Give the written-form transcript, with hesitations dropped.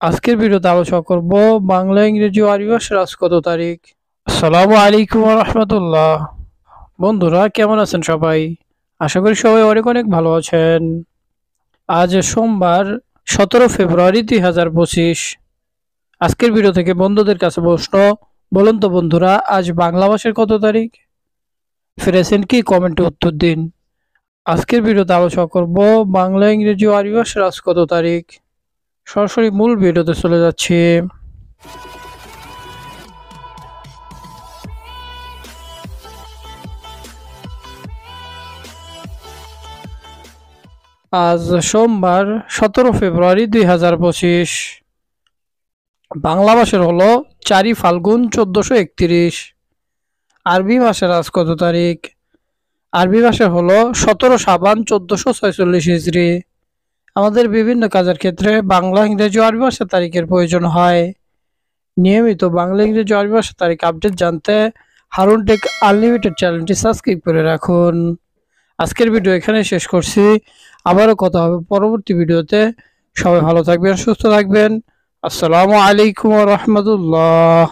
আজকের ভিডিওতে আলোচনা করব বাংলা ইংরেজি ও আরবি ভাষার আজ কত তারিখ। আসসালামু আলাইকুম ওয়া রাহমাতুল্লাহ। বন্ধুরা কেমন আছেন সবাই? আশা করি সবাই অনেক অনেক ভালো আছেন। আজ সোমবার 17 ফেব্রুয়ারি 2025। আজকের ভিডিও থেকে বন্ধুদের কাছে প্রশ্ন, বলুন তো বন্ধুরা আজ বাংলা ভাষার কত তারিখ? পেরেছেন কি? কমেন্টে উত্তর দিন। আজকের ভিডিওতে আলোচনা করব বাংলা ইংরেজি ও আরবি ভাষার আজ কত তারিখ। সরাসরি মূল ভিডিওতে চলে যাচ্ছি। আজ সোমবার 17 ফেব্রুয়ারি 2025। বাংলা ভাষার হলো 4 ফাল্গুন 1431। আরবি ভাষার আজ কত তারিখ? আরবি ভাষা হলো 17 সাবান 1446 হিজরি। আমাদের বিভিন্ন কাজের ক্ষেত্রে বাংলা ইংরেজি ও আরবি ভাষার তারিখের প্রয়োজন হয়। নিয়মিত বাংলা ইংরেজি ও আরবি ভাষার তারিখ আপডেট জানতে হারুন টেক আনলিমিটেড চ্যানেলটি সাবস্ক্রাইব করে রাখুন। আজকের ভিডিও এখানে শেষ করছি। আবারও কথা হবে পরবর্তী ভিডিওতে। সবাই ভালো থাকবেন, সুস্থ থাকবেন। আসসালামু আলাইকুম ওয়া রাহমাতুল্লাহ।